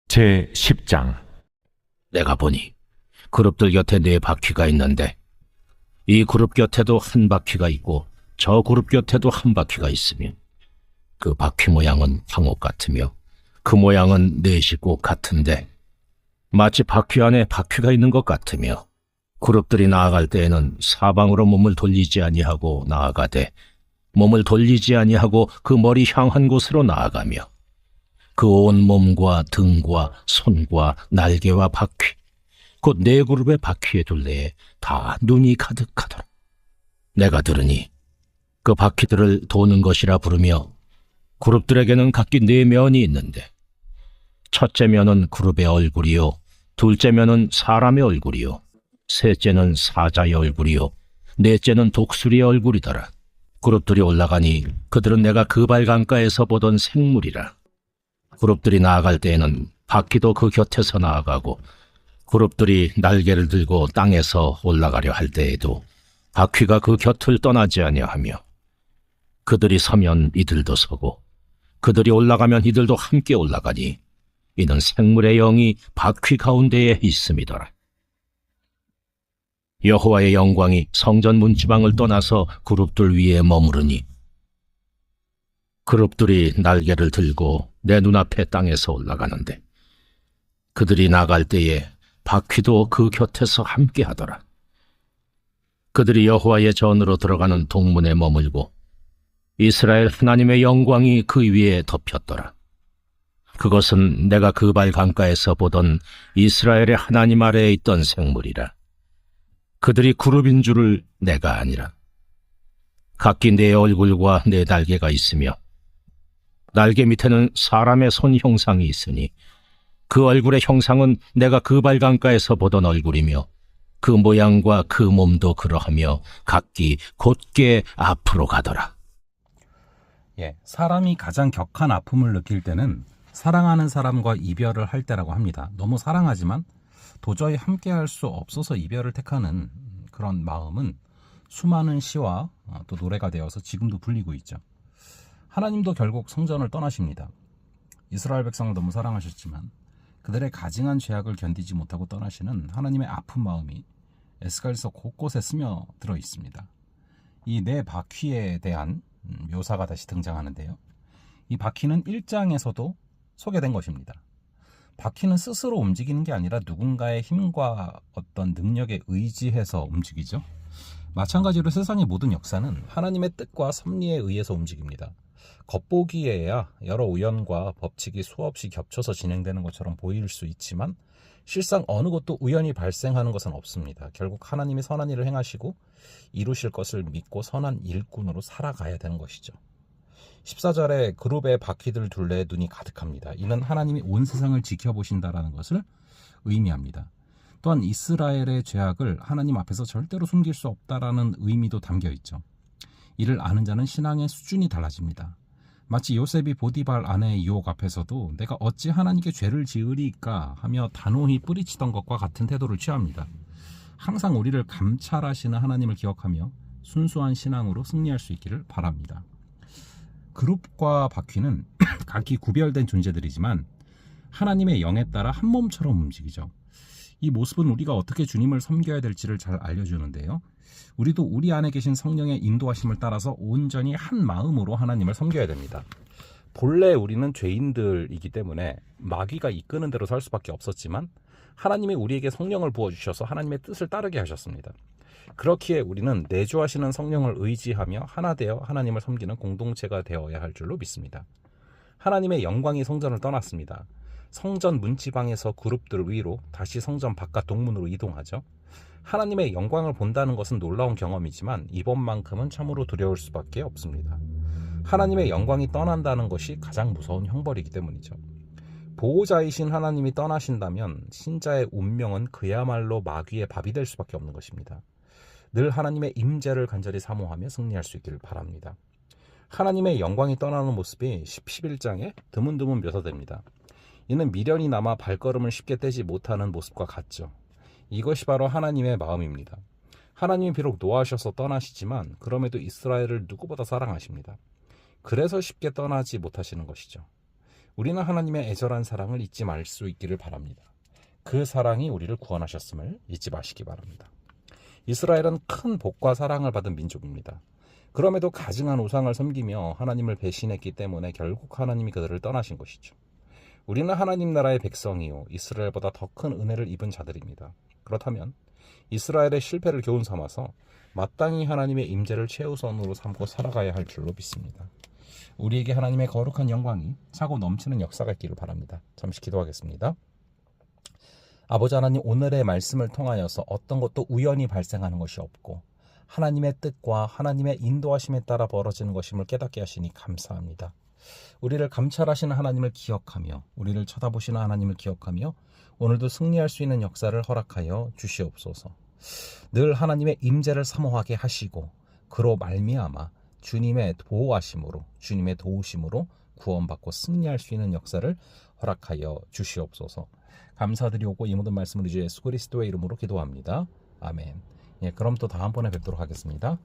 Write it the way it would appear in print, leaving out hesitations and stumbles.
제10장. 내가 보니 그룹들 곁에 네 바퀴가 있는데 이 그룹 곁에도 한 바퀴가 있고 저 그룹 곁에도 한 바퀴가 있으며 그 바퀴 모양은 황옥 같으며 그 모양은 넷이 꼭 같은데 마치 바퀴 안에 바퀴가 있는 것 같으며 그룹들이 나아갈 때에는 사방으로 몸을 돌리지 아니하고 나아가되 몸을 돌리지 아니하고 그 머리 향한 곳으로 나아가며 그 온 몸과 등과 손과 날개와 바퀴 곧 네 그룹의 바퀴의 둘레에 다 눈이 가득하더라. 내가 들으니 그 바퀴들을 도는 것이라 부르며 그룹들에게는 각기 네 면이 있는데 첫째 면은 그룹의 얼굴이요 둘째 면은 사람의 얼굴이요 셋째는 사자의 얼굴이요 넷째는 독수리의 얼굴이더라. 그룹들이 올라가니 그들은 내가 그발 강가에서 보던 생물이라. 그룹들이 나아갈 때에는 바퀴도 그 곁에서 나아가고 그룹들이 날개를 들고 땅에서 올라가려 할 때에도 바퀴가 그 곁을 떠나지 아니하며 그들이 서면 이들도 서고 그들이 올라가면 이들도 함께 올라가니 이는 생물의 영이 바퀴 가운데에 있음이더라. 여호와의 영광이 성전 문지방을 떠나서 그룹들 위에 머무르니 그룹들이 날개를 들고 내 눈앞에 땅에서 올라가는데 그들이 나갈 때에 바퀴도 그 곁에서 함께 하더라. 그들이 여호와의 전으로 들어가는 동문에 머물고 이스라엘 하나님의 영광이 그 위에 덮였더라. 그것은 내가 그발 강가에서 보던 이스라엘의 하나님 아래에 있던 생물이라. 그들이 그룹인 줄을 내가 아니라. 각기 네 얼굴과 네 날개가 있으며 날개 밑에는 사람의 손 형상이 있으니 그 얼굴의 형상은 내가 그발 강가에서 보던 얼굴이며 그 모양과 그 몸도 그러하며 각기 곧게 앞으로 가더라. 사람이 가장 격한 아픔을 느낄 때는 사랑하는 사람과 이별을 할 때라고 합니다. 너무 사랑하지만 도저히 함께할 수 없어서 이별을 택하는 그런 마음은 수많은 시와 또 노래가 되어서 지금도 불리고 있죠. 하나님도 결국 성전을 떠나십니다. 이스라엘 백성을 너무 사랑하셨지만 그들의 가증한 죄악을 견디지 못하고 떠나시는 하나님의 아픈 마음이 에스겔서 곳곳에 스며들어 있습니다. 이 네 바퀴에 대한 묘사가 다시 등장하는데요. 이 바퀴는 1장에서도 소개된 것입니다. 바퀴는 스스로 움직이는 게 아니라 누군가의 힘과 어떤 능력에 의지해서 움직이죠. 마찬가지로 세상의 모든 역사는 하나님의 뜻과 섭리에 의해서 움직입니다. 겉보기에야 여러 우연과 법칙이 수없이 겹쳐서 진행되는 것처럼 보일 수 있지만 실상 어느 것도 우연히 발생하는 것은 없습니다. 결국 하나님이 선한 일을 행하시고 이루실 것을 믿고 선한 일꾼으로 살아가야 되는 것이죠. 14절에 그룹의 바퀴들 둘레에 눈이 가득합니다. 이는 하나님이 온 세상을 지켜보신다라는 것을 의미합니다. 또한 이스라엘의 죄악을 하나님 앞에서 절대로 숨길 수 없다라는 의미도 담겨 있죠. 이를 아는 자는 신앙의 수준이 달라집니다. 마치 요셉이 보디발 아내의 유혹 앞에서도 내가 어찌 하나님께 죄를 지으리까 하며 단호히 뿌리치던 것과 같은 태도를 취합니다. 항상 우리를 감찰하시는 하나님을 기억하며 순수한 신앙으로 승리할 수 있기를 바랍니다. 그룹과 바퀴는 각기 구별된 존재들이지만 하나님의 영에 따라 한 몸처럼 움직이죠. 이 모습은 우리가 어떻게 주님을 섬겨야 될지를 잘 알려주는데요. 우리도 우리 안에 계신 성령의 인도하심을 따라서 온전히 한 마음으로 하나님을 섬겨야 됩니다. 본래 우리는 죄인들이기 때문에 마귀가 이끄는 대로 살 수밖에 없었지만 하나님이 우리에게 성령을 부어주셔서 하나님의 뜻을 따르게 하셨습니다. 그렇기에 우리는 내주하시는 성령을 의지하며 하나 되어 하나님을 섬기는 공동체가 되어야 할 줄로 믿습니다. 하나님의 영광이 성전을 떠났습니다. 성전 문지방에서 그룹들 위로 다시 성전 바깥 동문으로 이동하죠. 하나님의 영광을 본다는 것은 놀라운 경험이지만 이번만큼은 참으로 두려울 수밖에 없습니다. 하나님의 영광이 떠난다는 것이 가장 무서운 형벌이기 때문이죠. 보호자이신 하나님이 떠나신다면 신자의 운명은 그야말로 마귀의 밥이 될 수밖에 없는 것입니다. 늘 하나님의 임재를 간절히 사모하며 승리할 수 있기를 바랍니다. 하나님의 영광이 떠나는 모습이 11장에 드문드문 묘사됩니다. 이는 미련이 남아 발걸음을 쉽게 떼지 못하는 모습과 같죠. 이것이 바로 하나님의 마음입니다. 하나님이 비록 노하셔서 떠나시지만 그럼에도 이스라엘을 누구보다 사랑하십니다. 그래서 쉽게 떠나지 못하시는 것이죠. 우리는 하나님의 애절한 사랑을 잊지 말 수 있기를 바랍니다. 그 사랑이 우리를 구원하셨음을 잊지 마시기 바랍니다. 이스라엘은 큰 복과 사랑을 받은 민족입니다. 그럼에도 가증한 우상을 섬기며 하나님을 배신했기 때문에 결국 하나님이 그들을 떠나신 것이죠. 우리는 하나님 나라의 백성이요 이스라엘보다 더 큰 은혜를 입은 자들입니다. 그렇다면 이스라엘의 실패를 교훈 삼아서 마땅히 하나님의 임재를 최우선으로 삼고 살아가야 할 줄로 믿습니다. 우리에게 하나님의 거룩한 영광이 차고 넘치는 역사가 있기를 바랍니다. 잠시 기도하겠습니다. 아버지 하나님, 오늘의 말씀을 통하여서 어떤 것도 우연히 발생하는 것이 없고 하나님의 뜻과 하나님의 인도하심에 따라 벌어지는 것임을 깨닫게 하시니 감사합니다. 우리를 감찰하시는 하나님을 기억하며 우리를 쳐다보시는 하나님을 기억하며 오늘도 승리할 수 있는 역사를 허락하여 주시옵소서. 늘 하나님의 임재를 사모하게 하시고 그로 말미암아 주님의 보호하심으로 주님의 도우심으로 구원받고 승리할 수 있는 역사를 허락하여 주시옵소서. 감사드리오고 이 모든 말씀을 이제 예수 그리스도의 이름으로 기도합니다. 아멘. 그럼 또 다음번에 뵙도록 하겠습니다.